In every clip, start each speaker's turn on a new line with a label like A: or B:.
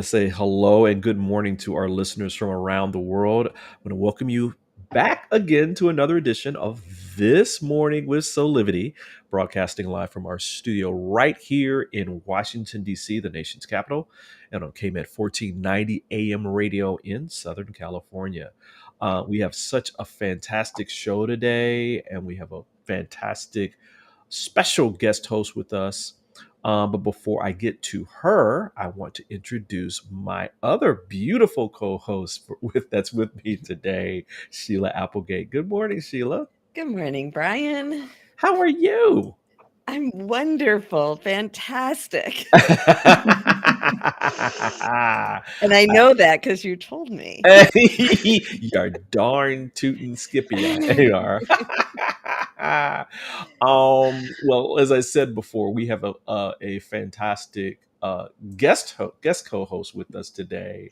A: to say hello and good morning to our listeners from around the world. I'm going to welcome you back again to another edition of This Morning with Soulivity, broadcasting live from our studio right here in Washington, D.C., the nation's capital, and on KMET 1490 AM radio in Southern California. We have such a fantastic show today, and we have a fantastic special guest host with us. But before I get to her, I want to introduce my other beautiful co-host that's with me today, Sheila Applegate. Good morning, Sheila.
B: Good morning, Brian.
A: How are you?
B: I'm wonderful, fantastic. And I know that because you told me.
A: You're darn tootin' skippy. You are. Well, as I said before, we have a fantastic guest co-host with us today.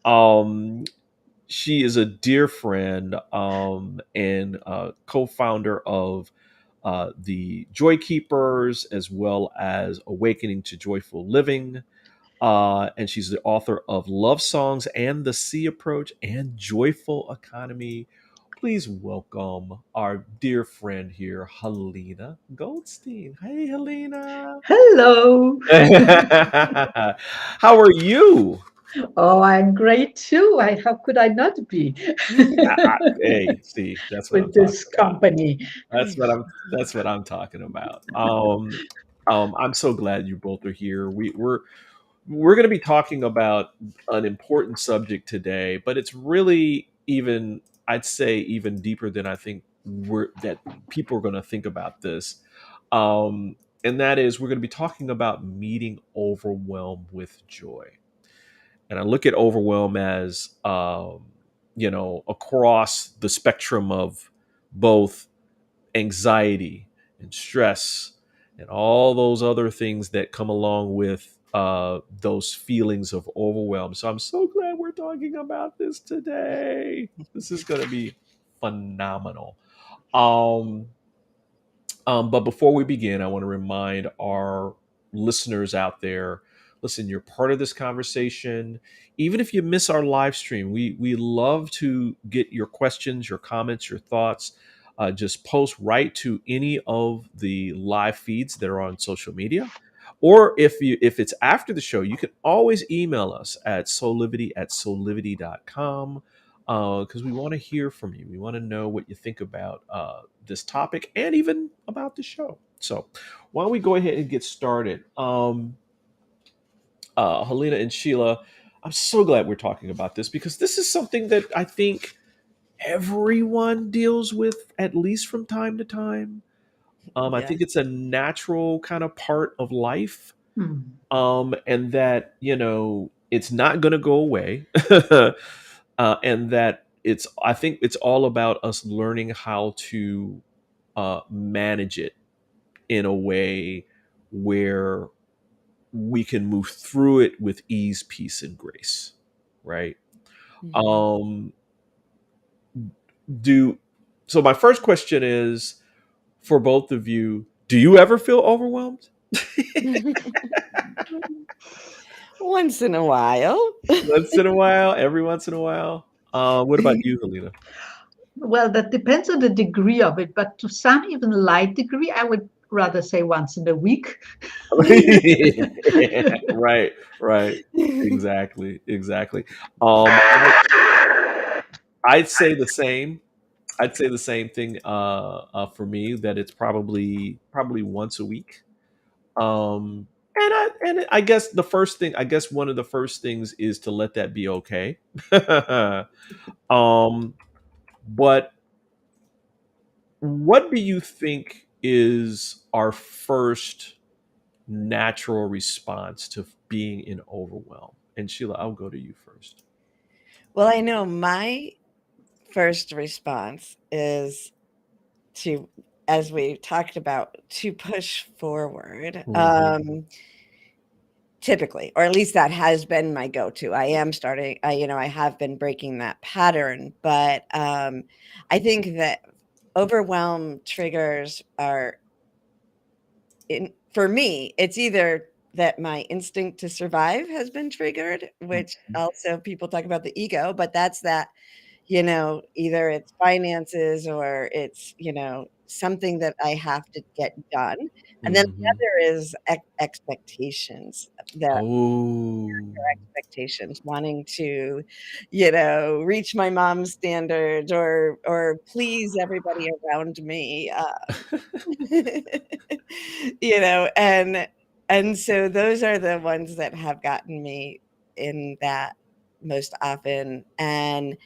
A: Um, she is a dear friend and co-faunder of the Joy Keepers, as well as Awakening to Joyful Living. And she's the author of Love Songs and the Sea Approach and Joyful Economy. Please welcome our dear friend here, Halina Goldstein. Hey, Halina.
C: Hello.
A: How are you?
C: Oh, I'm great too. How could I not be
A: Hey, see, that's what I'm
C: with
A: talking
C: this
A: about.
C: company?
A: That's what I'm talking about. I'm so glad you both are here. We're going to be talking about an important subject today, but it's really even, I'd say, even deeper than I think that people are going to think about this. And that is, we're going to be talking about meeting overwhelm with joy. And I look at overwhelm as, across the spectrum of both anxiety and stress and all those other things that come along with those feelings of overwhelm. So I'm so glad we're talking about this today. This is going to be phenomenal. Um, but before we begin, I want to remind our listeners out there, listen, you're part of this conversation. Even if you miss our live stream, we love to get your questions, your comments, your thoughts. Just post right to any of the live feeds that are on social media. Or if it's after the show, you can always email us at soulivity@soulivity.com because we want to hear from you. We want to know what you think about this topic and even about the show. So, why don't we go ahead and get started? Helena and Sheila, I'm so glad we're talking about this because this is something that I think everyone deals with at least from time to time. I
B: Yeah.
A: think it's a natural kind of part of life,
C: Hmm.
A: and that it's not going to go away. And that I think it's all about us learning how to manage it in a way where we can move through it with ease, peace, and grace, right?
B: Mhm.
A: um do So my first question is, for both of you, do you ever feel overwhelmed?
B: Once in a while.
A: Once in a while, every once in a while. What about you, Helena?
C: Well, that depends on the degree of it, but to some even light degree, I would rather say once in a week.
A: Right, right. Exactly, exactly. I'd say the same. I'd say the same thing for me, that it's probably once a week. And I guess one of the first things is to let that be okay. um, but what do you think is our first natural response to being in overwhelm? And Sheila, I'll go to you first.
B: Well, I know my first response is to, as we talked about, to push forward.
A: Mhm.
B: Typically, or at least that has been my go-to. I am starting, I have been breaking that pattern, but I think that overwhelm triggers are, for me, it's either that my instinct to survive has been triggered, which also people talk about the ego, but that's that, either it's finances or it's, something that I have to get done. And then the
A: Mm-hmm.
B: other is expectations, that
A: Oh.
B: expectations, wanting to, reach my mom's standards or please everybody around me. And so those are the ones that have gotten me in that most often. And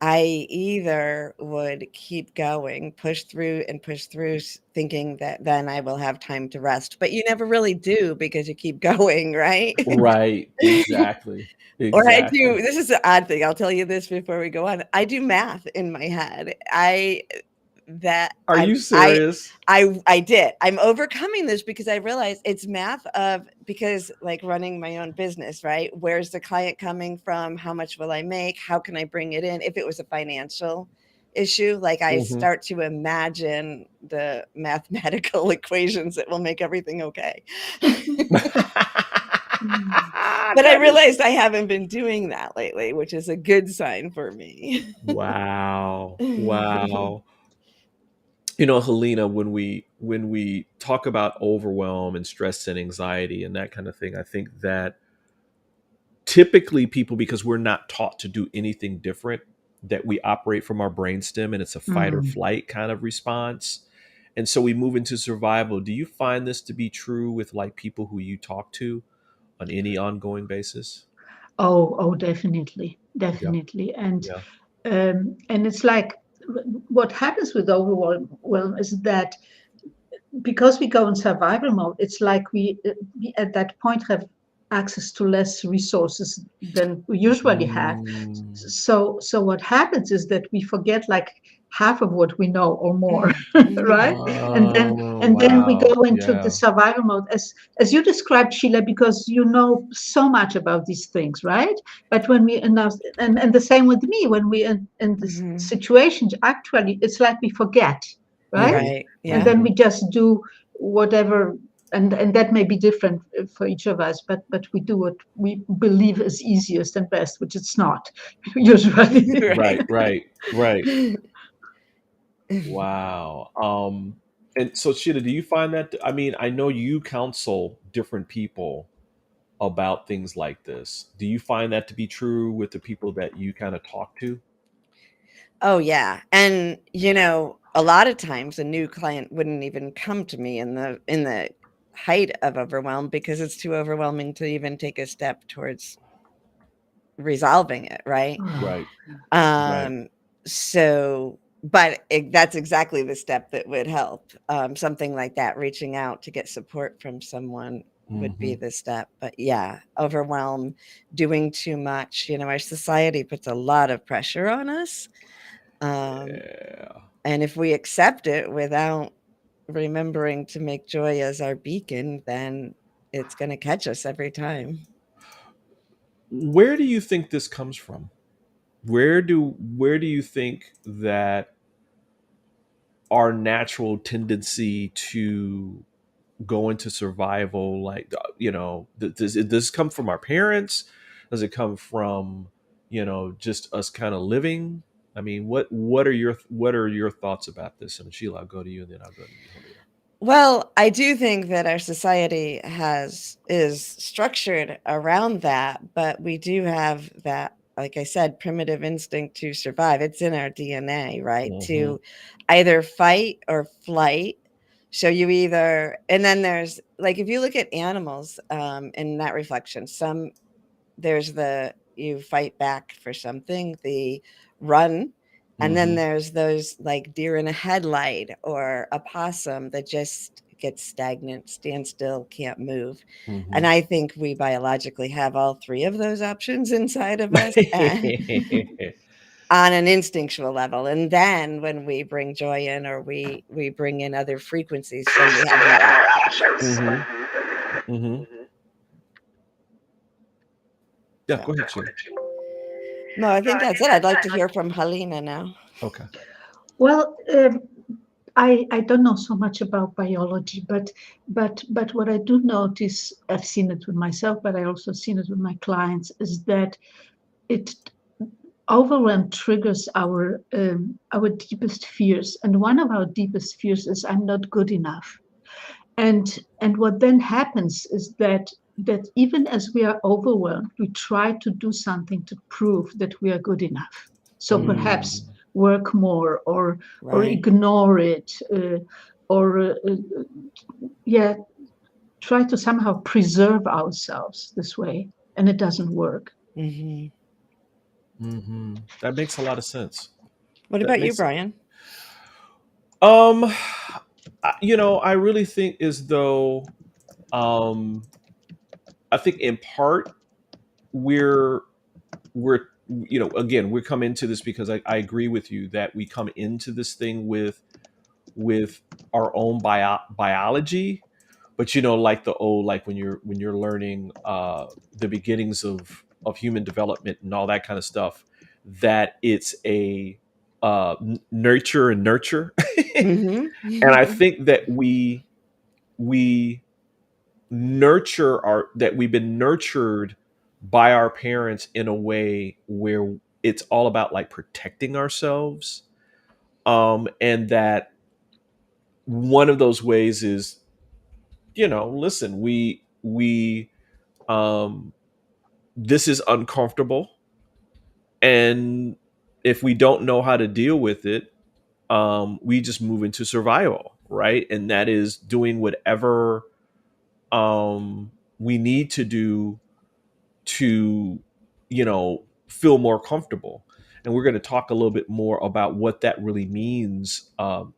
B: I either would keep going, push through and push through, thinking that then I will have time to rest, but you never really do because you keep going, right?
A: Right. Exactly.
B: Or I
A: Exactly.
B: do, this is the odd thing, I'll tell you this before we go on. I do math in my head. That
A: Are
B: I
A: you
B: I
A: serious?
B: I did. I'm overcoming this because I realize it's math of, because like running my own business, right? Where's the client coming from? How much will I make? How can I bring it in? If it was a financial issue, like I
A: Mm-hmm.
B: start to imagine the mathematical equations that will make everything okay. But I
A: That is
B: realized I haven't been doing that lately, which is a good sign for me.
A: wow. Wow. Halina, when we talk about overwhelm and stress and anxiety and that kind of thing, I think that typically people, because we're not taught to do anything different, that we operate from our brainstem and it's a fight or flight kind of response. And so we move into survival. Do you find this to be true with like people who you talk to on any ongoing basis?
C: Oh, definitely,
A: Yeah.
C: definitely.
A: Yeah.
C: And it's like what happens with overwhelm is that because we go in survival mode, it's like we at that point have access to less resources than we usually have.
A: Mm.
C: So what happens is that we forget like half of what we know or more, right? And then
A: Oh,
C: and then we
A: wow.
C: go into the
A: Yeah.
C: survival mode as you described, Sheila, because you know so much about these things, right? But when we and the same with me, when we in this
B: Mhm.
C: situation, actually, it's like we forget, right?
A: Hmm.
B: Right.
C: And
B: Yeah.
C: then
A: Hmm.
C: we just do whatever, and that may be different for each of us, but we do what we believe is easiest and best, which it's not usually.
A: Right,
B: Right.
A: right, right. Wow. And so Sheila, do you find that, I mean, I know you counsel different people about things like this. Do you find that to be true with the people that you kind of talk to?
B: Oh, yeah. And, a lot of times a new client wouldn't even come to me in the height of overwhelm because it's too overwhelming to even take a step towards resolving it, right?
A: Right, right.
B: Um, so, but that's exactly the step that would help. Something like that, reaching out to get support from someone would be
A: Hmm.
B: the step. But yeah, overwhelm, doing too much. Our society puts a lot of pressure on us. Um,
A: Yeah.
B: and if we accept it without remembering to make joy as our beacon, then it's going to catch us every time.
A: Where do you think this comes from? Where do you think that our natural tendency to go into survival, like, does this come from our parents? Does it come from, just us kind of living? I mean, what are your thoughts about this? And Sheila, I'll go to you and then I'll go to you, Helena.
B: Well, I do think that our society is structured around that, but we do have that, like I said, primitive instinct to survive. It's in our DNA, right?
A: Hmm.
B: To either fight or flight. So you either, and then there's like, if you look at animals, in that reflection, there's the, you fight back for something, the run, and then
A: Hmm.
B: there's those like deer in a headlight or a possum that just gets stagnant, stand still, can't move.
A: Hmm.
B: And I think we biologically have all three of those options inside of us, and on an instinctual level. And then when we bring joy in, or we bring in other frequencies, then we have more options.
A: Hmm. Hmm. Yeah,
B: So
A: go ahead, Sheila.
B: no, I think that's it. I'd like to hear from Halina now.
A: Okay.
C: Well, I don't know so much about biology, but what I do notice, I've seen it with myself, but I also seen it with my clients, is that it overwhelm triggers our deepest fears, and one of our deepest fears is I'm not good enough. And what then happens is that even as we are overwhelmed, we try to do something to prove that we are good enough. So perhaps work more, or
B: Right.
C: ignore it, or yeah, try to somehow preserve ourselves this way, and it doesn't work.
B: Mm-hmm.
A: That makes a lot of sense.
B: What
A: That
B: about you,
A: makes
B: Brian?
A: um I really think as though um I think in part we're again, we're coming into this because I agree with you that we come into this thing with our own biology, but like the old, like when you're learning the beginnings of human development and all that kind of stuff, that it's a nurture and nurture. And I
B: Mm-hmm.
A: think that we nurture our that we've been nurtured by our parents in a way where it's all about like protecting ourselves, and that one of those ways is, listen, we um this is uncomfortable, and if we don't know how to deal with it, we just move into survival, right? And that is doing whatever we need to do to feel more comfortable. And we're going to talk a little bit more about what that really means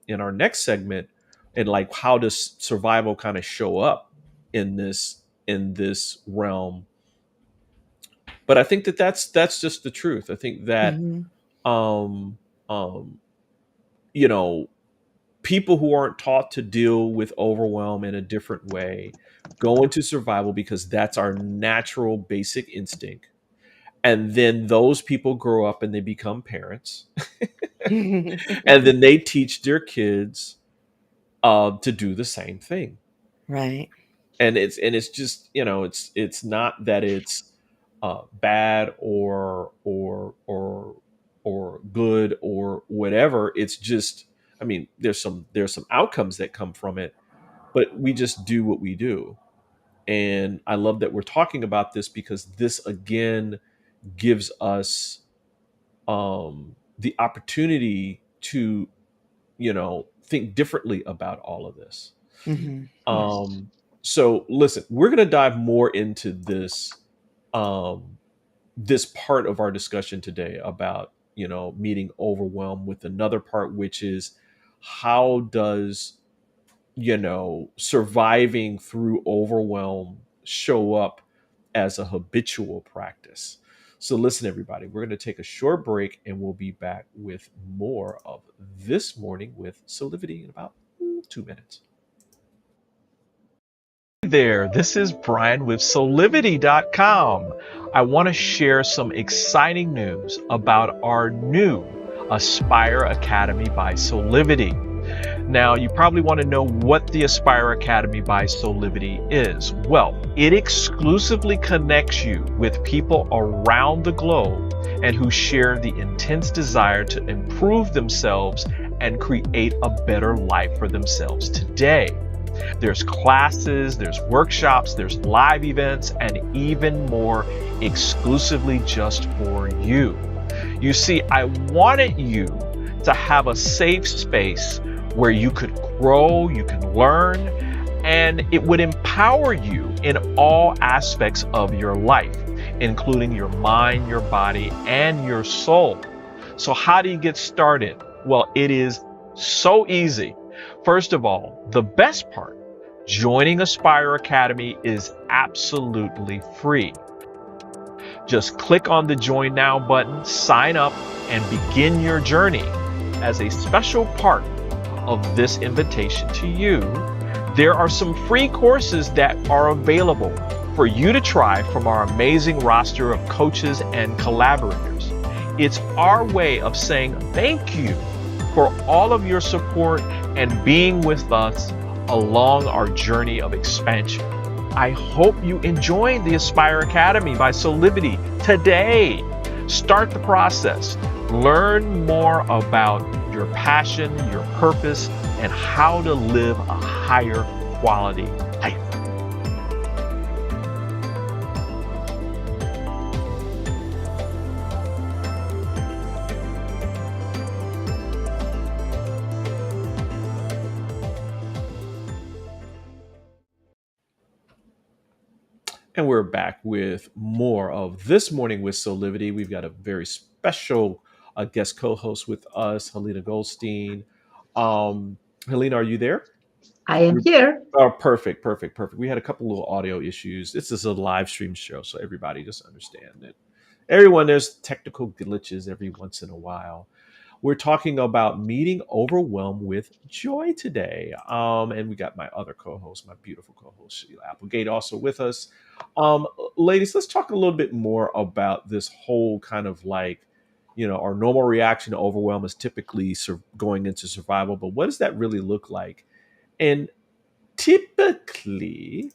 A: in our next segment, and like how does survival kind of show up in this realm. But I think that that's just the truth. I think that
B: Mm-hmm.
A: um um you know people who aren't taught to deal with overwhelm in a different way go into survival because that's our natural basic instinct. And then those people grow up and they become parents, and then they teach their kids to do the same thing.
B: Right.
A: And it's just, it's not that it's bad or good or whatever. It's just, I mean, there's some outcomes that come from it, but we just do what we do. And I love that we're talking about this because this again gives us the opportunity to think differently about all of this.
B: Mm-hmm.
C: Yes.
A: So listen, we're going to dive more into um, this part of our discussion today about meeting overwhelm, with another part which is how does surviving through overwhelm show up as a habitual practice. So, listen, everybody, we're going to take a short break and we'll be back with more of This Morning with Soulivity in about 2 minutes. Hey there, this is Brian with Soulivity.com. I want to share some exciting news about our new Aspire Academy by Soulivity. Now, you probably want to know what the Aspire Academy by Soulivity is. Well, it exclusively connects you with people around the globe and who share the intense desire to improve themselves and create a better life for themselves today. There's classes, there's workshops, there's live events, and even more exclusively just for you. You see, I wanted you to have a safe space where you could grow, you can learn, and it would empower you in all aspects of your life, including your mind, your body, and your soul. So how do you get started? Well, it is so easy. First of all, the best part, joining Aspire Academy is absolutely free. Just click on the Join Now button, sign up, and begin your journey. As a special part of this invitation to you, there are some free courses that are available for you to try from our amazing roster of coaches and collaborators. It's our way of saying thank you for all of your support and being with us along our journey of expansion. I hope you enjoyed the Aspire Academy by Soulivity today. Start the process. Learn more about your passion, your purpose, and how to live a higher quality life. And we're back with more of This Morning with Soulivity. We've got a very special guest co-host with us, Halina Goldstein. Halina, are you there?
C: I am here.
A: Oh, perfect, perfect, perfect. We had a couple little audio issues. This is a live stream show, so everybody just understand that. Everyone, there's technical glitches every once in a while. We're talking about meeting overwhelm with joy today. And we got my other co-host, my beautiful co-host, Sheila Applegate, also with us. Um, Ladies, let's talk a little bit more about this whole kind of like, our normal reaction to overwhelm is typically going into survival, but what does that really look like? And typically,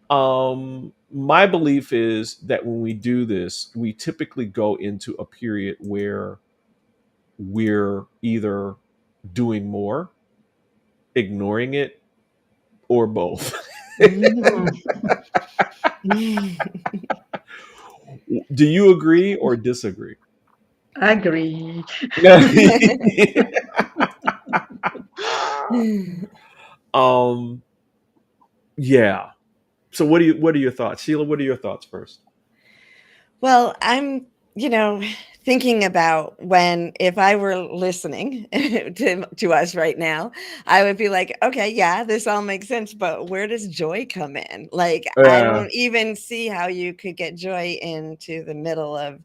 A: my belief is that when we do this, we typically go into a period where we're either doing more, ignoring it, or both.
C: Mm,
A: Do you agree or disagree?
C: agree.
A: um yeah. So what are your thoughts? Sheila, what are your thoughts first?
B: Well, I'm, thinking about when if I were listening to us right now, I would be like, okay, yeah, this all makes sense, but where does joy come in? Like, I
A: Yeah.
B: don't even see how you could get joy into the middle of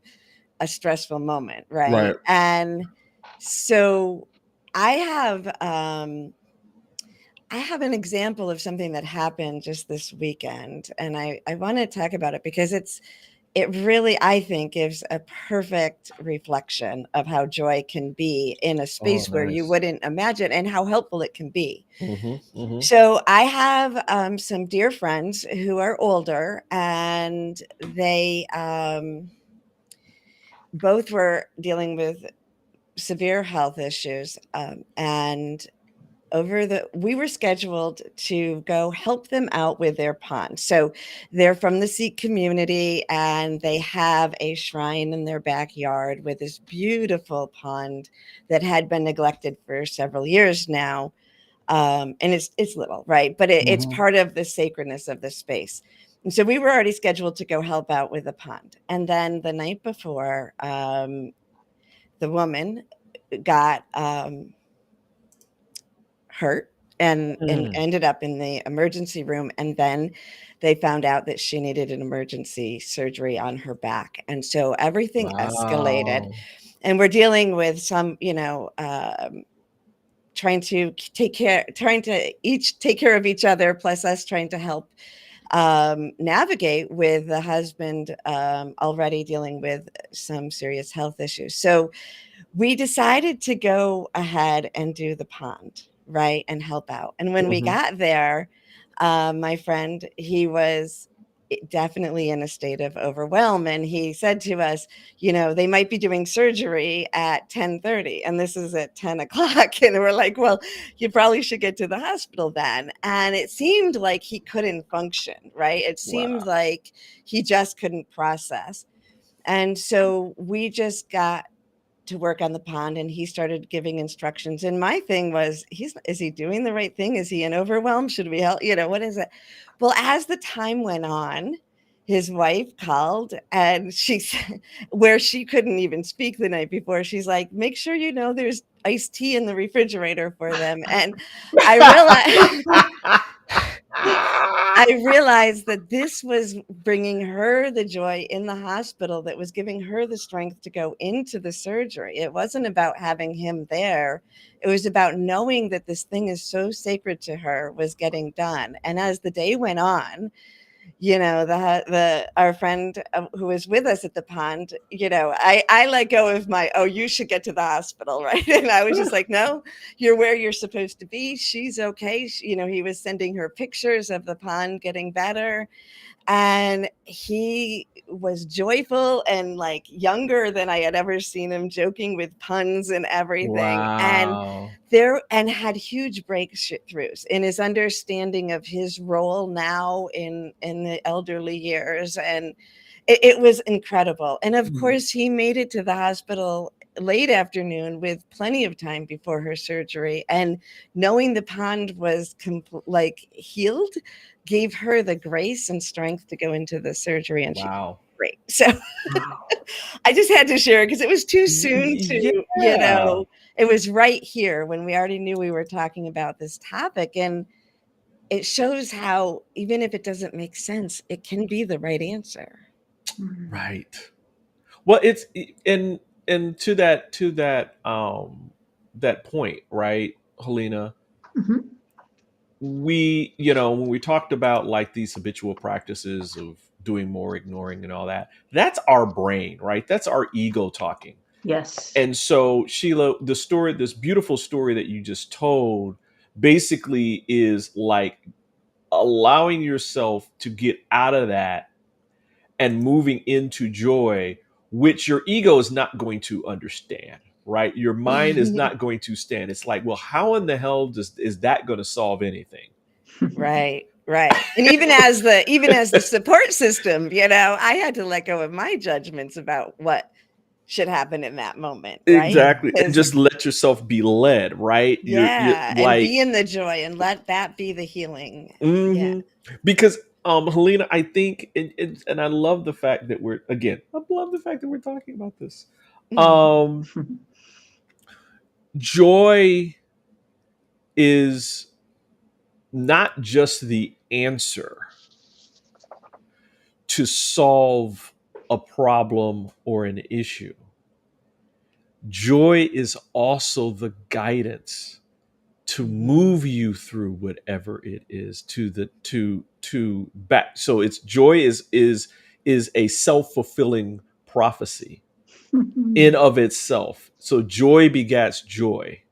B: a stressful moment,
A: Right.
B: right? And so I have I have an example of something that happened just this weekend, and I want to talk about it because it really, I think, gives a perfect reflection of how joy can be in a
A: Oh,
B: space where you
A: nice.
B: wouldn't imagine and how helpful it can be.
A: Mm-hmm. Mm-hmm.
B: So I have some dear friends who are older, and they both were dealing with severe health issues, and we were scheduled to go help them out with their pond. So they're from the Sikh community, and they have a shrine in their backyard with this beautiful pond that had been neglected for several years now. And it's little, right? But it's
A: Mm-hmm.
B: part of the sacredness of the space. And so we were already scheduled to go help out with the pond. And then the night before, the woman got hurt and
A: Mm.
B: ended up in the emergency room, and then they found out that she needed an emergency surgery on her back, and so everything escalated,
A: Wow.
B: and we're dealing with some trying to each take care of each other, plus us trying to help navigate with the husband already dealing with some serious health issues. So we decided to go ahead and do the pond, right, and help out. And when we
A: Mm-hmm.
B: got there, my friend, he was definitely in a state of overwhelm, and he said to us, they might be doing surgery at 10:30, and this is at 10 o'clock. And we're like, well, you probably should get to the hospital then. And it seemed like he couldn't function, right? It seemed
A: Wow.
B: like he just couldn't process. And so we just got to work on the pond, and he started giving instructions. And my thing was, is he doing the right thing? Is he in overwhelm? Should we help? What is it? Well, as the time went on, his wife called, and she said, where she couldn't even speak the night before, she's like, make sure there's iced tea in the refrigerator for them. And I realized I realized that this was bringing her the joy in the hospital that was giving her the strength to go into the surgery. It wasn't about having him there. It was about knowing that this thing is so sacred to her was getting done. And as the day went on, our friend who was with us at the pond, I let go of my, oh, you should get to the hospital, right? And I was just like, no, you're where you're supposed to be. She's okay. He was sending her pictures of the pond getting better. And he was joyful and like younger than I had ever seen him, joking with puns and everything.
A: Wow.
B: And had huge breakthroughs in his understanding of his role now in the elderly years. And it was incredible. And of course, he made it to the hospital late afternoon with plenty of time before her surgery. And knowing the pond was healed gave her the grace and strength to go into the surgery. And
A: Wow.
B: she great. So I just had to share it because it was too soon to, it was right here when we already knew we were talking about this topic. And it shows how, even if it doesn't make sense, it can be the right answer.
A: Right. Well, it's and to that that point, right, Halina, we, when we talked about like these habitual practices of doing more, ignoring, and all that, that's our brain, right? That's our ego talking.
C: Yes.
A: And so, Sheila, this beautiful story that you just told, basically is like allowing yourself to get out of that and moving into joy, which your ego is not going to understand, right? Your mind is not going to stand. It's like, well, how in the hell is that going to solve anything?
B: Right. And even as the support system, I had to let go of my judgments about what should happen in that moment, right?
A: Exactly. And just let yourself be led, right?
B: Yeah,
A: you're
B: and be in the joy and let that be the healing. Yeah.
A: Because Halina, I think, and I love the fact that we're talking about this. Joy is not just the answer to solve a problem or an issue. Joy is also the guidance to move you through whatever it is to back. So it's joy is a self-fulfilling prophecy in of itself. So joy begats joy.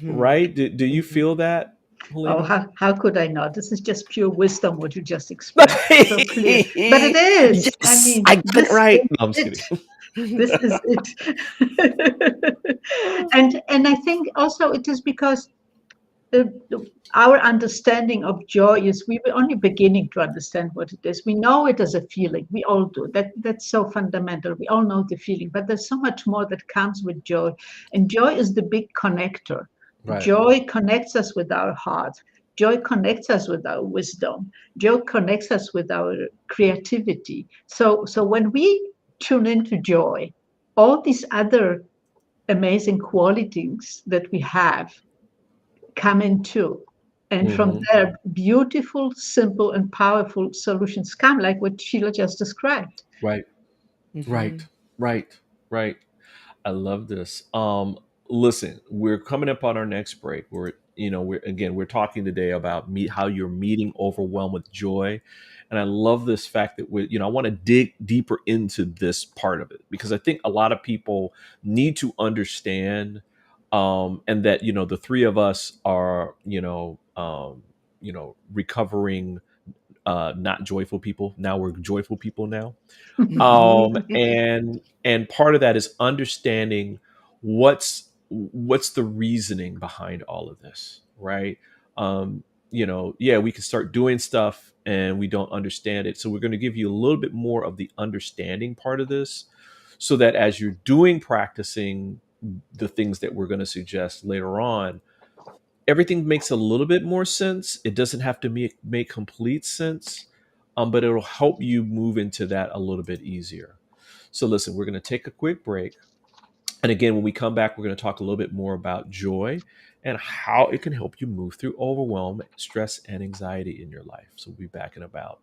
A: Right? Do you feel that,
C: Oh,
A: Halina?
C: how could I not? This is just pure wisdom, what you just expressed. So clear. But it is.
A: Yes,
C: I mean,
A: I got it
C: this
A: right.
C: is
A: No, I'm just
C: it.
A: kidding.
C: This is it. And I think also it is because our understanding of joy is we were only beginning to understand what it is. We know it as a feeling. We all do. That's so fundamental. We all know the feeling, but there's so much more that comes with joy. And joy is the big connector.
A: Right.
C: Joy connects us with our heart. Joy connects us with our wisdom. Joy connects us with our creativity. So when we tune into joy, all these other amazing qualities that we have come into. And from there, beautiful, simple, and powerful solutions come, like what Sheila just described.
A: Right. Right. I love this. Listen, we're coming up on our next break. We're talking today about how you're meeting overwhelm with joy. And I love this fact that I want to dig deeper into this part of it, because I think a lot of people need to understand, and that, the three of us are, recovering, not joyful people. Now we're joyful people now. And part of that is understanding what's the reasoning behind all of this, right? We can start doing stuff and we don't understand it, so we're going to give you a little bit more of the understanding part of this, so that as you're practicing the things that we're going to suggest later on, everything makes a little bit more sense. It doesn't have to make complete sense, but it'll help you move into that a little bit easier. So listen, we're going to take a quick break. And again, when we come back, we're going to talk a little bit more about joy and how it can help you move through overwhelm, stress, and anxiety in your life. So we'll be back in about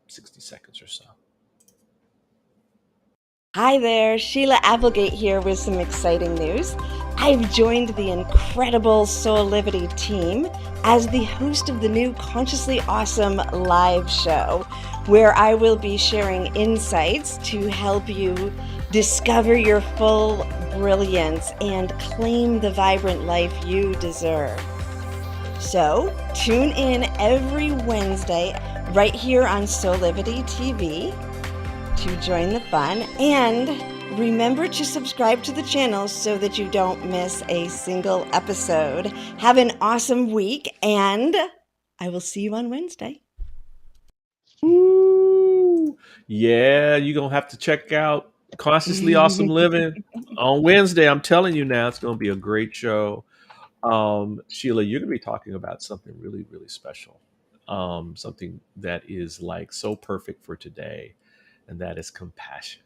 A: 60 seconds or so.
B: Hi there, Sheila Applegate here with some exciting news. I've joined the incredible Soulivity team as the host of the new Consciously Awesome live show, where I will be sharing insights to help you discover your full brilliance and claim the vibrant life you deserve. So tune in every Wednesday right here on Soulivity TV to join the fun, and remember to subscribe to the channel so that you don't miss a single episode. Have an awesome week, and I will see you on Wednesday.
A: Ooh, yeah, you're gonna have to check out Consciously Awesome Living on Wednesday. I'm telling you now, it's gonna be a great show. Sheila, you're gonna be talking about something really, really special. Something that is like so perfect for today, and that is compassion.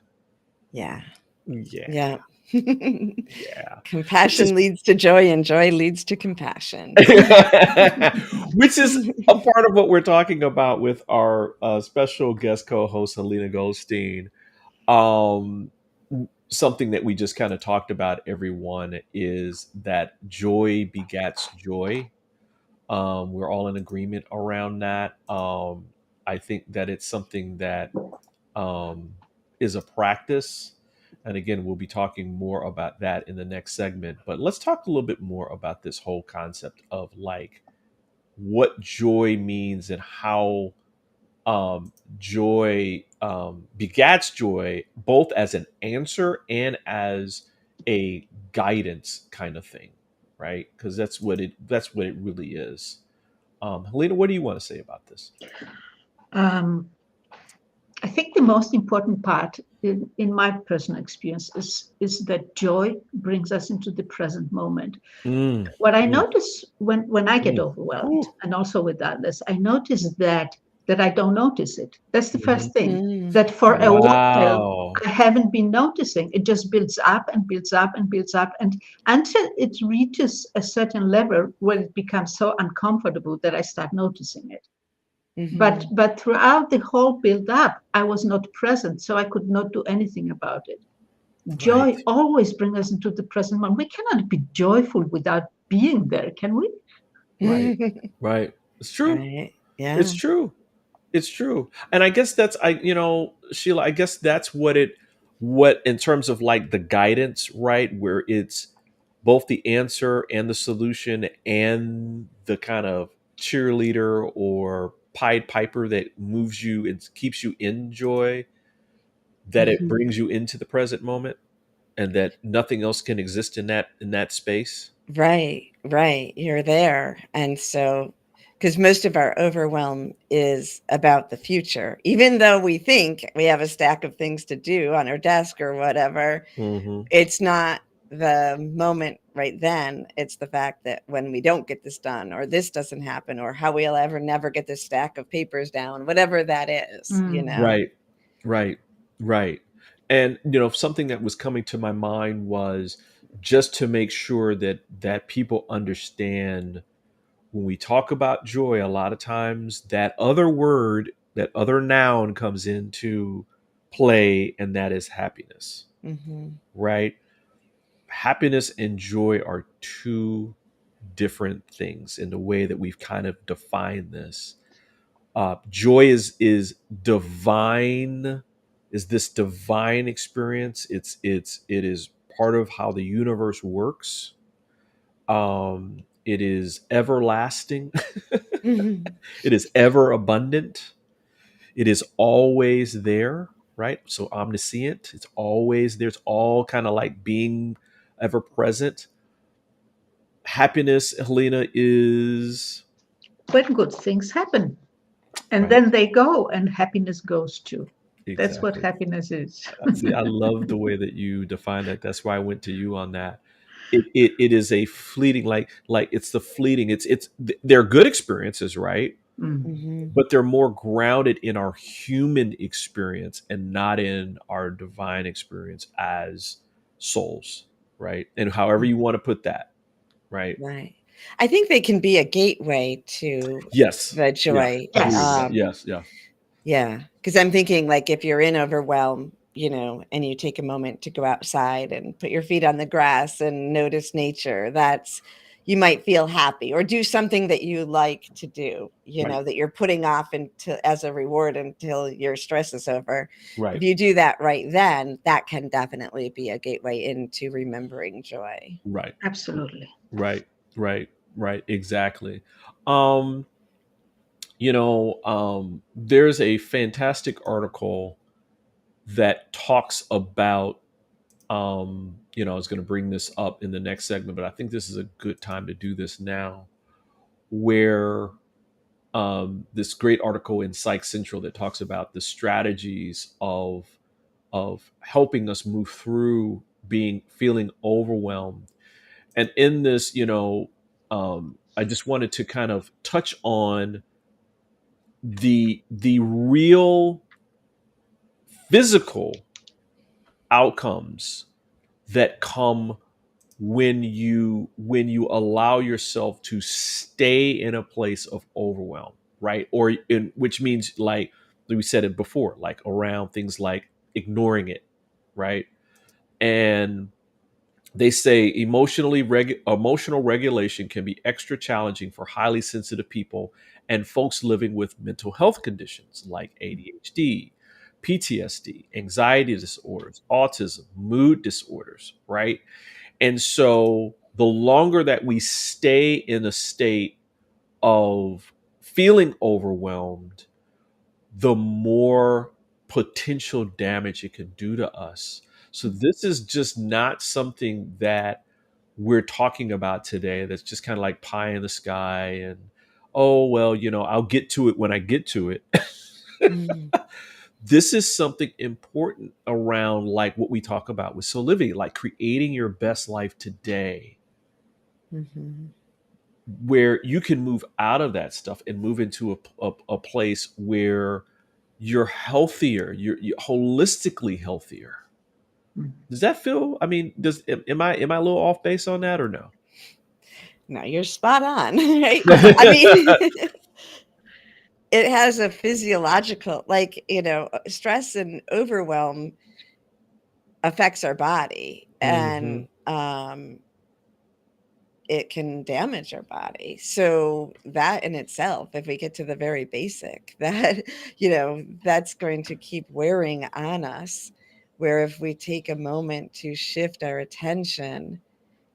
B: Yeah.
A: Yeah. Yeah.
B: Compassion leads to joy, and joy leads to compassion.
A: Which is a part of what we're talking about with our special guest co-host Halina Goldstein. Um, Something that we just kind of talked about, everyone, is that joy begats joy. We're all in agreement around that. I think that it's something that um, is a practice. And again, we'll be talking more about that in the next segment. But let's talk a little bit more about this whole concept of like what joy means and how joy begats joy, both as an answer and as a guidance kind of thing, right? Because that's what it really is. Halina, what do you want to say about this?
C: Um, I think the most important part in my personal experience is that joy brings us into the present moment.
A: Mm,
C: What I
A: mm,
C: notice when I get
A: mm.
C: overwhelmed,
A: Ooh.
C: and also with others, I notice that I don't notice it. That's the first thing.
B: Mm.
C: That for a while
A: Wow.
C: I haven't been noticing. It just builds up and builds up and builds up, and until it reaches a certain level where it becomes so uncomfortable that I start noticing it. But throughout the whole build up, I was not present, so I could not do anything about it.
A: Right.
C: Joy always brings us into the present moment. We cannot be joyful without being there, can we?
A: Right. Right. It's true.
B: Right. Yeah.
A: It's true. It's true. And I guess that's Sheila, I guess that's what in terms of like the guidance, right? Where it's both the answer and the solution and the kind of cheerleader or Pied Piper that moves you and keeps you in joy, that it
B: Mhm.
A: brings you into the present moment and that nothing else can exist in that space.
B: Right. You're there. And so, because most of our overwhelm is about the future, even though we think we have a stack of things to do on our desk or whatever,
A: Mm-hmm.
B: it's not the moment right then. It's the fact that when we don't get this done, or this doesn't happen, or how we'll ever never get this stack of papers down, whatever that is,
A: Right. Right. Right. And something that was coming to my mind was just to make sure that people understand when we talk about joy, a lot of times that other word, that other noun comes into play, and that is happiness,
B: Mhm.
A: right? Happiness and joy are two different things in the way that we've kind of defined this. Joy is divine, is this divine experience. It is part of how the universe works. It is everlasting.
B: Mhm.
A: It is ever abundant. It is always there, right? So omniscient. It's always there. It's all kind of like being ever present. Happiness, Helena, is
C: When good things happen, and
A: right.
C: then they go, and happiness goes too. That's what
A: Exactly.
C: happiness is.
A: See, I love the way that you define that. That's why I went to you on that. It is a fleeting, like it's the fleeting. They're good experiences, right?
B: Mhm.
A: But they're more grounded in our human experience and not in our divine experience as souls, right? And however you want to put that, right?
B: Right. I think they can be a gateway to
A: Yes.
B: the
A: Yeah.
B: joy.
A: Agree with
C: Yes.
A: that. Yes. Yeah.
B: Yeah, because I'm thinking, like, if you're in overwhelm, and you take a moment to go outside and put your feet on the grass and notice nature, you might feel happy, or do something that you like to do,
A: Right.
B: that you're putting off as a reward until your stress is over. If
A: Right.
B: you do that right then, that can definitely be a gateway into remembering joy.
A: Right.
C: Absolutely.
A: Right. Right. Right. Exactly. Um, there's a fantastic article that talks about I was going to bring this up in the next segment, but I think this is a good time to do this now, where this great article in Psych Central that talks about the strategies of helping us move through feeling overwhelmed. And in this, I just wanted to kind of touch on the real physical outcomes that come when you allow yourself to stay in a place of overwhelm, right? Or in which means, like we said it before, like around things like ignoring it, right? And they say emotional regulation can be extra challenging for highly sensitive people and folks living with mental health conditions like ADHD, PTSD, anxiety disorders, autism, mood disorders, right? And so the longer that we stay in a state of feeling overwhelmed, the more potential damage it can do to us. So this is just not something that we're talking about today that's just kind of like pie in the sky and, oh well, I'll get to it when I get to it.
B: Mm.
A: This is something important around like what we talk about with Soulivity, like creating your best life today,
B: Mm-hmm.
A: where you can move out of that stuff and move into a place where you're healthier, you're holistically healthier.
C: Mm.
A: Does that feel, I mean, am I a little off base on that or no?
B: No, you're spot on, right? I mean, it has a physiological, like, stress and overwhelm affects our body,
A: Hmm.
B: and it can damage our body. So that in itself, if we get to the very basic, that, that's going to keep wearing on us. Where if we take a moment to shift our attention,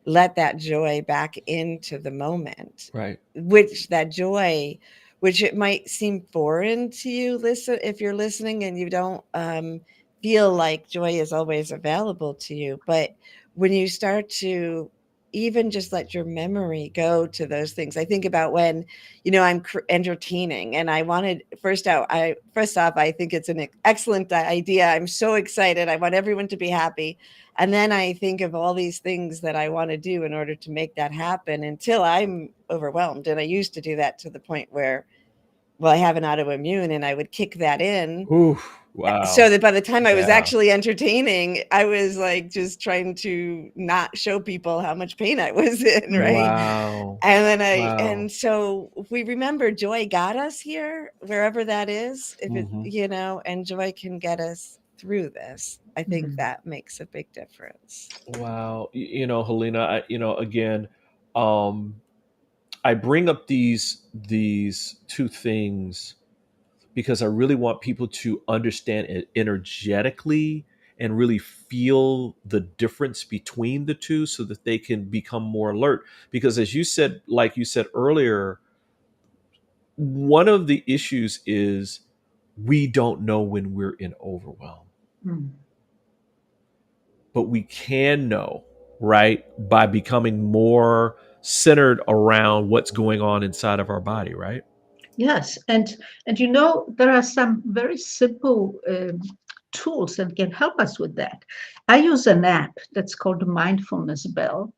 B: let that joy back into the moment,
A: Right.
B: which it might seem foreign to you, listen, if you're listening and you don't feel like joy is always available to you. But when you start to even just let your memory go to those things, I think about when, I'm entertaining, and I wanted, first off, I think it's an excellent idea. I'm so excited. I want everyone to be happy. And then I think of all these things that I want to do in order to make that happen until I'm overwhelmed. And I used to do that to the point where, well, I have an autoimmune, and I would kick that in,
A: Ooh, wow.
B: so that by the time I was
A: Yeah.
B: actually entertaining, I was like just trying to not show people how much pain I was in, right?
A: Wow.
B: And
A: Wow.
B: so if we remember, joy got us here, wherever that is, if it,
A: Hmm.
B: and joy can get us through this. I think
C: Mm.
B: that makes a big difference.
A: Wow. Helena, again, um, I bring up these two things because I really want people to understand it energetically and really feel the difference between the two so that they can become more alert. Because as you said, like you said earlier, one of the issues is we don't know when we're in overwhelm,
C: Mm.
A: but we can know, right, by becoming more centered around what's going on inside of our body, right?
C: Yes, and there are some very simple tools that can help us with that. I use an app that's called the Mindfulness Bell.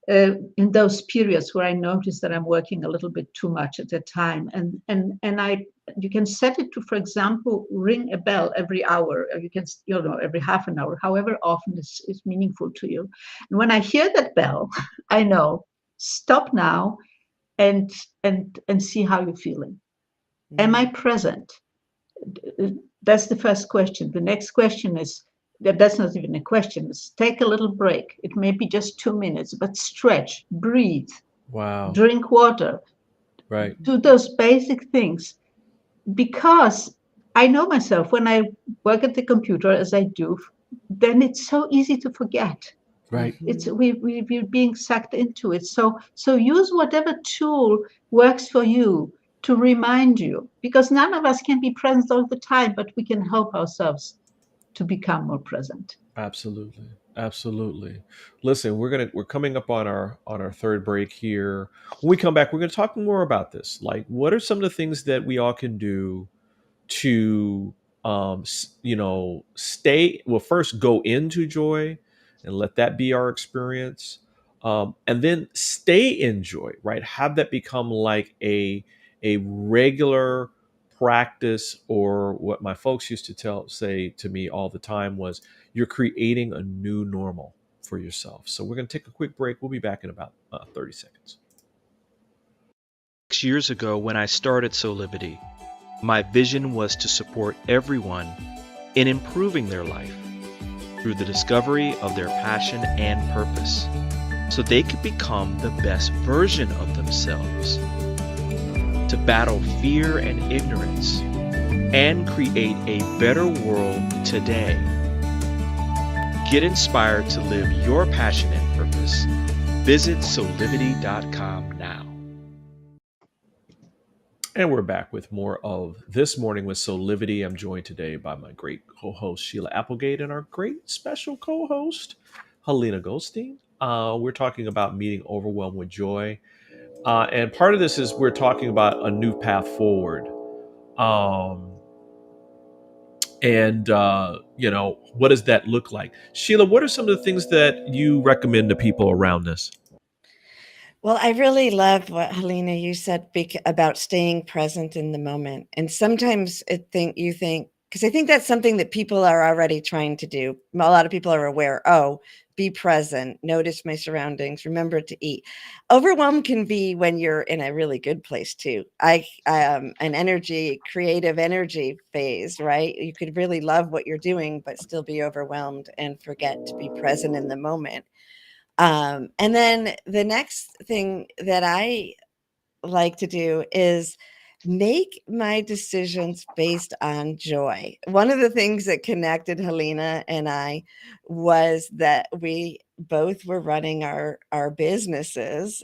C: In those periods where I notice that I'm working a little bit too much at a time, and you can set it to, for example, ring a bell every hour, or you can, every half an hour, however often is meaningful to you. And when I hear that bell, I know, stop now and and see how you're feeling. Am I
B: Mm.
C: present? That's the first question. The next question is, That's not even a question. It's take a little break. It may be just 2 minutes, but stretch, breathe,
A: Wow.
C: drink water,
A: Right.
C: do those basic things. Because I know myself, when I work at the computer as I do, then it's so easy to forget.
A: Right.
C: It's we're being sucked into it. So use whatever tool works for you to remind you, because none of us can be present all the time, but we can help ourselves to become more present.
A: Absolutely. Absolutely. Listen, we're coming up on our third break here. When we come back, we're gonna talk more about this. Like, what are some of the things that we all can do to stay, well, first go into joy and let that be our experience, and then stay in joy, right? Have that become like a regular practice, or what my folks used to say to me all the time was, you're creating a new normal for yourself. So we're going to take a quick break. We'll be back in about 30 seconds.
D: 6 years ago, when I started Soulivity, my vision was to support everyone in improving their life through the discovery of their passion and purpose, so they could become the best version of themselves, to battle fear and ignorance, and create a better world today. Get inspired to live your passion and purpose. Visit Soulivity.com now.
A: And we're back with more of This Morning with Soulivity. I'm joined today by my great co-host Sheila Applegate and our great special co-host Halina Goldstein. We're talking about meeting overwhelm with joy, and part of this is we're talking about a new path forward. And what does that look like? Sheila, what are some of the things that you recommend to people around this?
B: Well, I really love what Halina you said about staying present in the moment. And sometimes you think, because I think that's something that people are already trying to do. A lot of people are aware. Oh, be present, notice my surroundings, remember to eat. Overwhelm can be when you're in a really good place too. An creative energy phase, right? You could really love what you're doing, but still be overwhelmed and forget to be present in the moment. And then the next thing that I like to do is make my decisions based on joy. One of the things that connected Halina and I was that we both were running our businesses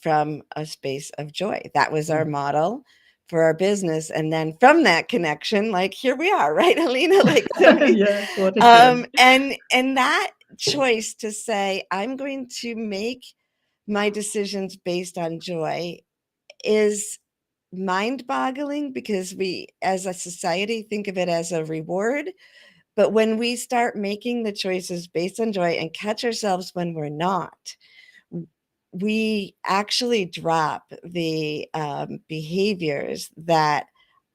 B: from a space of joy. That was our model for our business. And then from that connection, like here we are, right, Halina? Like
C: Yeah, what a journey.
B: and that choice to say, I'm going to make my decisions based on joy is mind-boggling, because we as a society think of it as a reward. But when we start making the choices based on joy and catch ourselves when we're not, we actually drop the behaviors that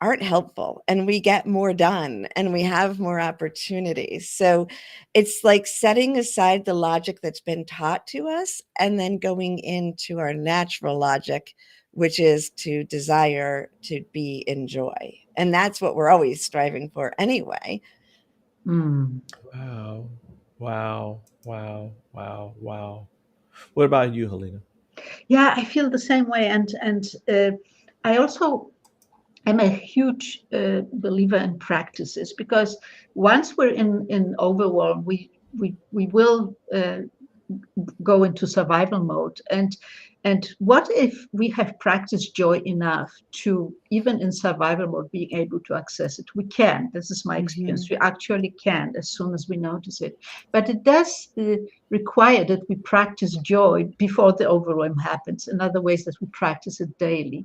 B: aren't helpful, and we get more done and we have more opportunities. So it's like setting aside the logic that's been taught to us and then going into our natural logic, which is to desire to be in joy. And that's what we're always striving for anyway.
C: Mm.
A: Wow. Wow. Wow. Wow. Wow. What about you, Halina?
C: Yeah, I feel the same way, and I also am a huge believer in practices, because once we're in overwhelm, we will go into survival mode. And what if we have practiced joy enough to, even in survival mode, being able to access it? We can. This is my experience. We actually can, as soon as we notice it. But it does require that we practice joy before the overwhelm happens. In other ways, that we practice it daily.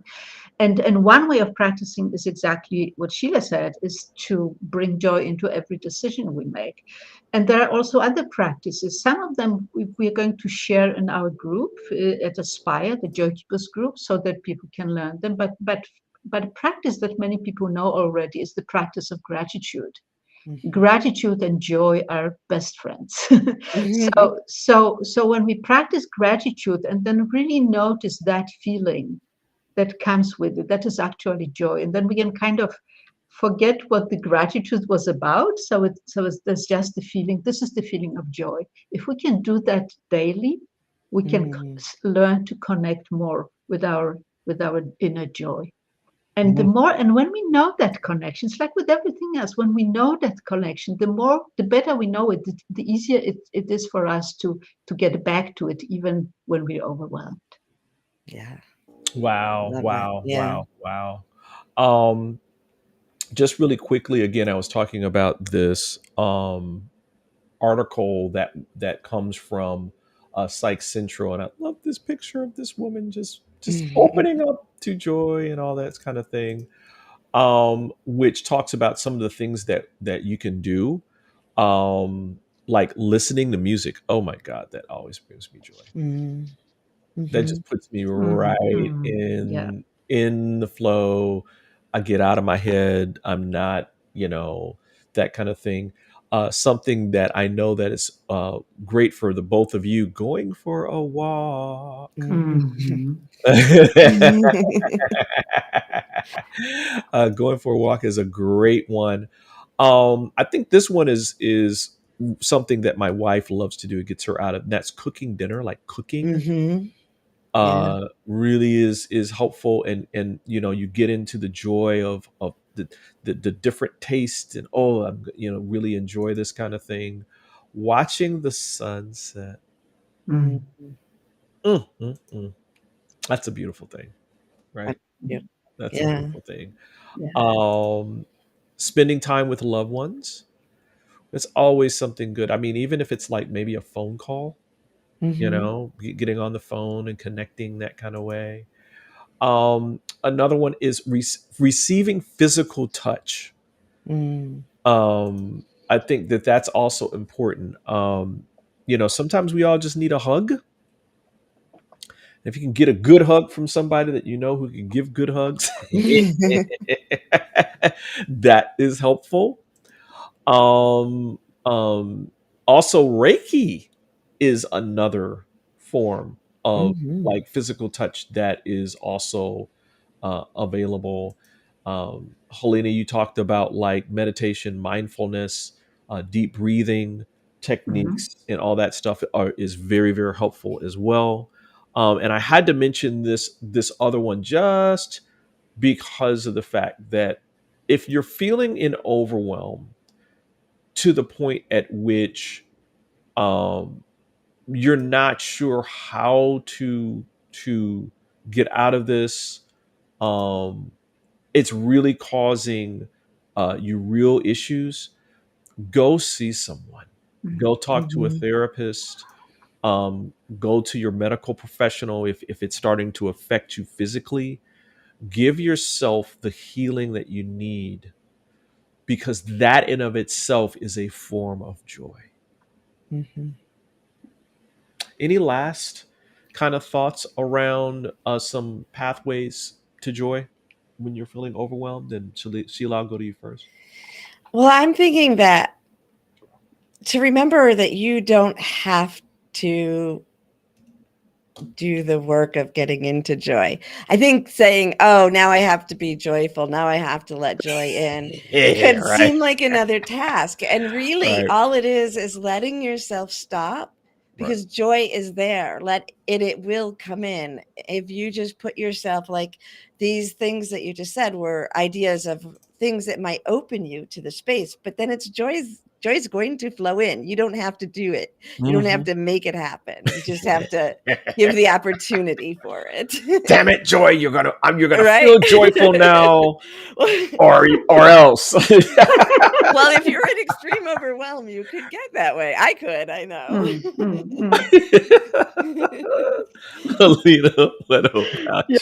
C: And one way of practicing is exactly what Sheila said, is to bring joy into every decision we make. And there are also other practices. Some of them we're going to share in our group at Aspire, the Joy Keepers group, so that people can learn them. But a practice that many people know already is the practice of gratitude. Gratitude and joy are best friends. So when we practice gratitude and then really notice that feeling that comes with it, that is actually joy. And then we can kind of forget what the gratitude was about. There's just the feeling. This is the feeling of joy. If we can do that daily, we can learn to connect more with our inner joy. And and when we know that connection, it's like with everything else. When we know that connection, the better we know it, the easier it is for us to get back to it, even when we're overwhelmed.
B: Yeah.
A: Wow,
B: Love that.
A: wow,
B: Yeah.
A: wow, wow. Just really quickly, again, I was talking about this article that comes from Psych Central, and I love this picture of this woman just opening up to joy and all that kind of thing, which talks about some of the things that you can do, like listening to music. Oh my God, that always brings me joy. That just puts me right
C: Yeah.
A: in the flow. I get out of my head. I'm not, that kind of thing. Something that I know that is great for the both of you, going for a walk. Going for a walk is a great one. I think this one is something that my wife loves to do. It gets her out of, that's cooking dinner, like cooking.
B: Yeah.
A: Really is helpful, and you get into the joy of the different tastes, and I'm really enjoy this kind of thing. Watching the sunset, that's a beautiful thing, right?
B: Yeah.
A: That's a
B: Yeah.
A: beautiful thing.
C: Yeah.
A: Spending time with loved ones, it's always something good. I mean, even if it's like maybe a phone call, getting on the phone and connecting that kind of way. Another one is receiving physical touch. I think that's also important. Sometimes we all just need a hug. If you can get a good hug from somebody that who can give good hugs, that is helpful. Um, um, Also, Reiki is another form of like physical touch that is also available. Halina, you talked about like meditation, mindfulness, deep breathing techniques, and all that stuff is very, very helpful as well. And I had to mention this other one just because of the fact that if you're feeling in overwhelm to the point at which you're not sure how to get out of this, it's really causing you real issues, go see someone. Go talk to a therapist. Go to your medical professional if it's starting to affect you physically. Give yourself the healing that you need, because that in of itself is a form of joy. Any last kind of thoughts around some pathways to joy when you're feeling overwhelmed? And Sheila, I'll go to you first.
B: Well, I'm thinking that to remember that you don't have to do the work of getting into joy. I think saying, oh, now I have to be joyful, now I have to let joy in, could seem like another task. And really, all it is letting yourself stop, because joy is there. It will come in. If you just put yourself, like these things that you just said were ideas of things that might open you to the space, but then it's joy's going to flow in. You don't have to do it. You don't have to make it happen. You just have to give the opportunity for it.
A: Damn it, joy! You're gonna
B: Right?
A: feel joyful now, or else.
B: Well, if you're in extreme overwhelm, you could get that way. I could. I know.
A: Halina, what about you?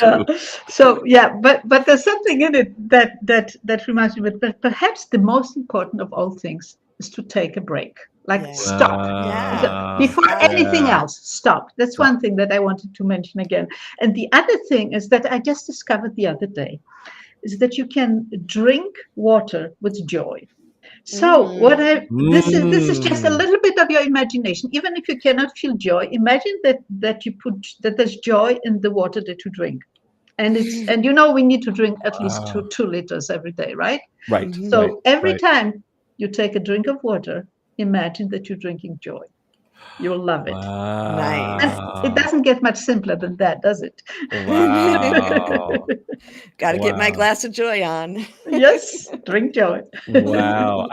C: So but there's something in it that reminds me. But perhaps the most important of all things is to take a break. Like stop. Before anything else, stop. That's one thing that I wanted to mention again. And the other thing is that I just discovered the other day is that you can drink water with joy. So this is just a little bit of your imagination. Even if you cannot feel joy, imagine that there's joy in the water that you drink. And you know we need to drink at least
A: Wow.
C: 2 liters every day, right?
A: Right,
B: Mhm.
C: So
A: right,
C: every
A: right.
C: time you take a drink of water, imagine that you're drinking joy. You'll love it.
B: Nice.
C: And it
A: Wow.
C: doesn't get much simpler than that, does it?
A: Wow.
B: Got to get my
A: Wow.
B: glass of joy on.
C: Yes, drink joy.
A: Wow.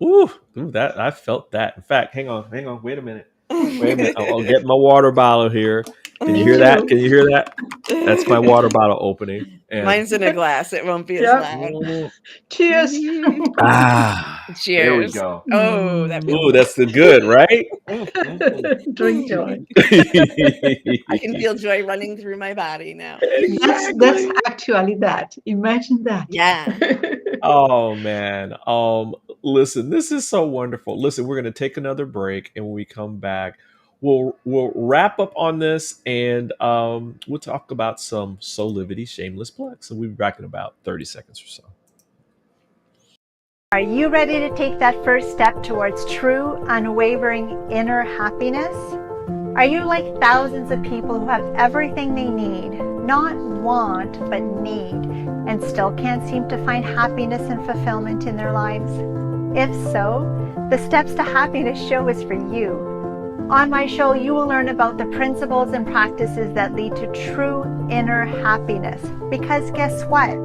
A: Ooh, that I felt that. In fact, hang on, wait a minute. Wait a minute. I'll get my water bottle here. Can you
C: Me
A: hear that?
C: too.
A: Can you hear that? That's my water bottle opening. And
B: Mine's in a glass. It won't be as
C: Yeah.
B: loud.
A: Mm,
C: Cheers.
A: there we
B: Cheers.
A: go.
B: Oh, that feels
A: Ooh, that's the good, right?
C: Drink joy.
B: I can feel joy running through my body now.
C: That's
A: Exactly.
C: actually that. Imagine that.
B: Yeah.
A: Oh man. Listen, this is so wonderful. Listen, we're gonna take another break, and when we come back, we'll wrap up on this, and we'll talk about some Soulivity shameless plugs. So we'll be back in about 30 seconds or so.
E: Are you ready to take that first step towards true, unwavering inner happiness? Are you like thousands of people who have everything they need, not want, but need, and still can't seem to find happiness and fulfillment in their lives? If so, the Steps to Happiness show is for you. On my show, you will learn about the principles and practices that lead to true inner happiness. Because guess what?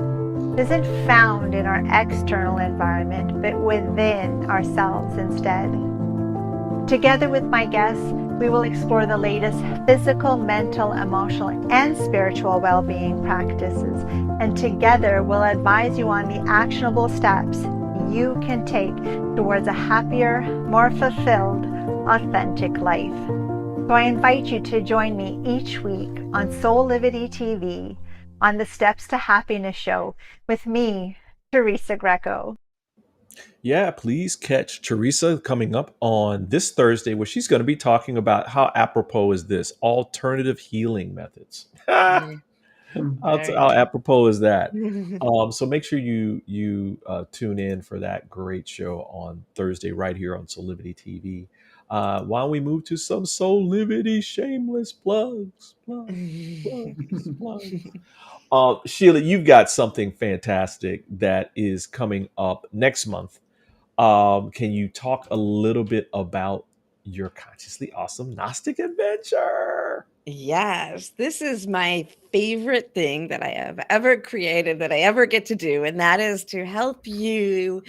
E: It isn't found in our external environment, but within ourselves instead. Together with my guests, we will explore the latest physical, mental, emotional, and spiritual well-being practices. And together, we'll advise you on the actionable steps you can take towards a happier, more fulfilled, authentic life. So I invite you to join me each week on Soulivity TV on the Steps to Happiness show with me, Teresa Greco.
A: Yeah, please catch Teresa coming up on this Thursday, where she's going to be talking about how apropos is this alternative healing methods. How apropos is that? So make sure you tune in for that great show on Thursday right here on Soulivity TV. While we move to some Soulivity shameless plugs. Sheila, you've got something fantastic that is coming up next month. Can you talk a little bit about your Consciously Awesome Gnostic adventure?
B: Yes, this is my favorite thing that I have ever created, that I ever get to do, and that is to help you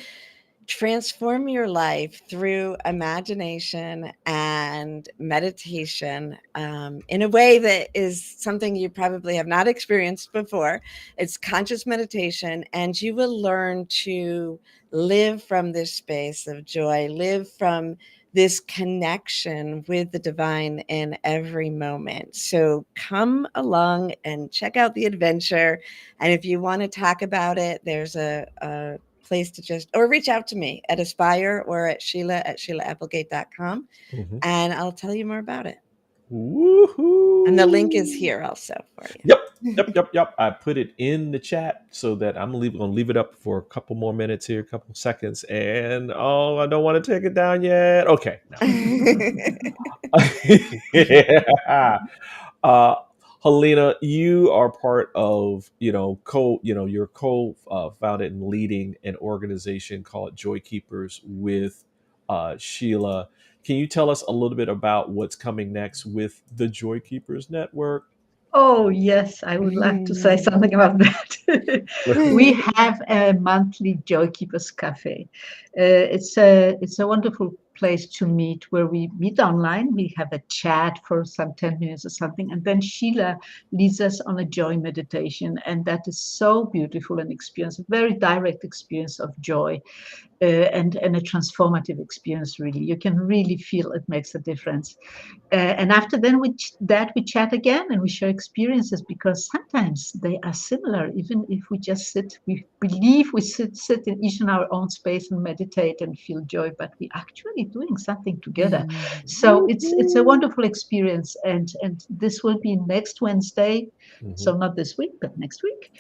B: transform your life through imagination and meditation in a way that is something you probably have not experienced before. It's conscious meditation, and you will learn to live from this space of joy, live from this connection with the divine in every moment. So come along and check out the adventure. And if you want to talk about it, there's a place to just, or reach out to me at Aspire or at Sheila@SheilaApplegate.com, and I'll tell you more about it.
A: Woohoo!
B: And the link is here also for you.
A: Yep. I put it in the chat so that I'm going to leave it up for a couple more minutes here, a couple seconds, and I don't want to take it down yet. Okay, yeah. Halina, you are part of, you're founded and leading an organization called Joy Keepers with Sheila. Can you tell us a little bit about what's coming next with the Joy Keepers Network?
C: Oh, yes, I would like to say something about that. We have a monthly Joy Keepers Cafe. It's a wonderful place to meet, where we meet online. We have a chat for some 10 minutes or something, and then Sheila leads us on a joy meditation, and that is so beautiful an experience, a very direct experience of joy. And a transformative experience, really. You can really feel it makes a difference. And after then we chat again, and we share experiences, because sometimes they are similar. Even if we just sit, we believe we sit in each in our own space and meditate and feel joy, but we actually doing something together. So it's a wonderful experience, and this will be next Wednesday. So not this week, but next week.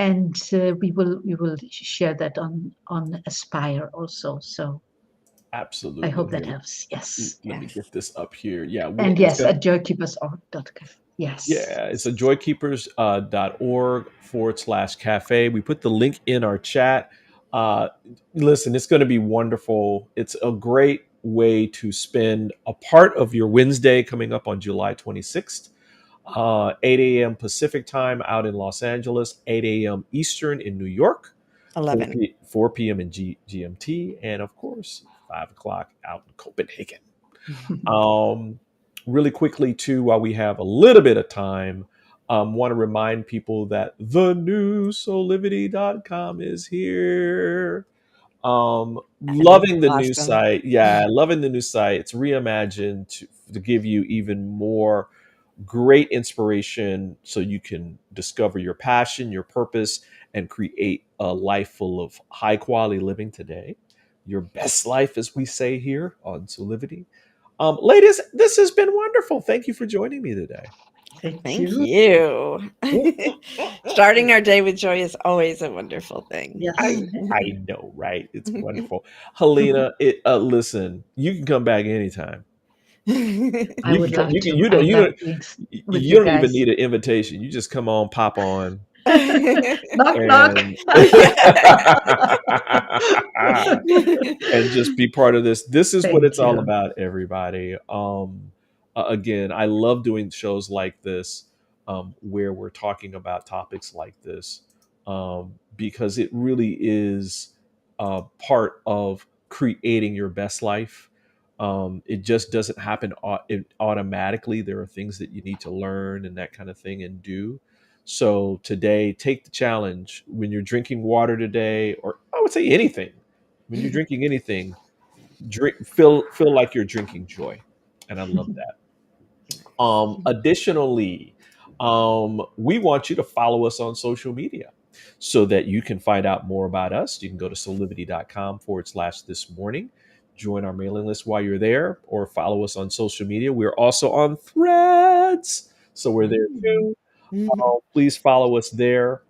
C: And we will share that on Aspire also. So
A: Absolutely.
C: I hope that helps. Yes.
A: Let me get this up here. Yeah.
C: And yes, at joykeepers.com. Yes.
A: Yeah, it's a joykeepers.org/cafe. We put the link in our chat. Listen, it's going to be wonderful. It's a great way to spend a part of your Wednesday coming up on July 26th. 8 a.m. Pacific time out in Los Angeles, 8 a.m. Eastern in New York,
B: 11.
A: 4 p.m. in GMT, and of course, 5 o'clock out in Copenhagen. Really quickly, too, while we have a little bit of time, want to remind people that the new Soulivity.com is here. Loving the new
B: awesome.
A: site. Yeah, loving the new site. It's reimagined to give you even more great inspiration so you can discover your passion, your purpose, and create a life full of high quality living today. Your best life, as we say here on Soulivity. Ladies, this has been wonderful. Thank you for joining me today.
B: Thank you. Starting our day with joy is always a wonderful thing.
C: Yes.
A: I know, right? It's wonderful. Halina, listen, you can come back anytime.
C: I would love to.
A: You
C: I love
A: don't
C: you
A: even
C: guys.
A: need an invitation. You just come on, pop on.
C: Knock, knock.
A: And just be part of this. This is what
C: Thank
A: it's all
C: you.
A: about, everybody. Again, I love doing shows like this, where we're talking about topics like this, because it really is part of creating your best life. It just doesn't happen automatically. There are things that you need to learn and that kind of thing and do. So today, take the challenge. When you're drinking water today, or I would say anything, when you're drinking anything, feel like you're drinking joy, and I love that. Additionally, we want you to follow us on social media so that you can find out more about us. You can go to soulivity.com/this morning. Join our mailing list while you're there, or follow us on social media. We're also on Threads, so we're there too. Please follow us there.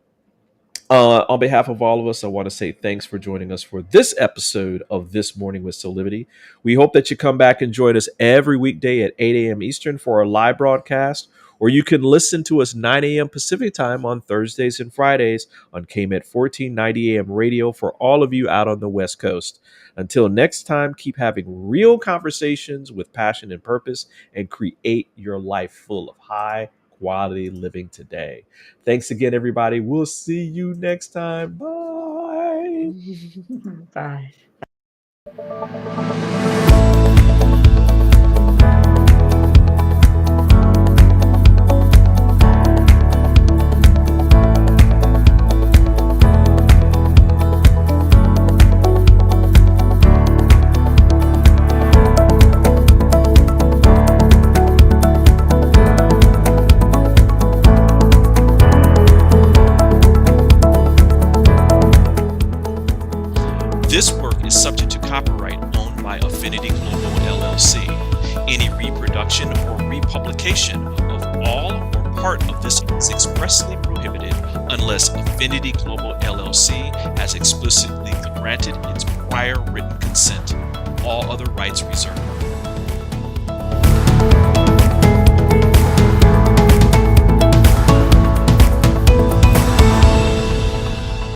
A: On behalf of all of us, I want to say thanks for joining us for this episode of This Morning with Soulivity. We hope that you come back and join us every weekday at 8 a.m. Eastern for our live broadcast, or you can listen to us 9 a.m. Pacific time on Thursdays and Fridays on KMET 1490 AM radio for all of you out on the West Coast. Until next time, keep having real conversations with passion and purpose, and create your life full of high quality living today. Thanks again, everybody. We'll see you next time. Bye.
C: Bye.
D: This work is subject to copyright owned by Affinity Global LLC. Any reproduction or republication of all or part of this is expressly prohibited unless Affinity Global LLC has explicitly granted its prior written consent. All other rights reserved.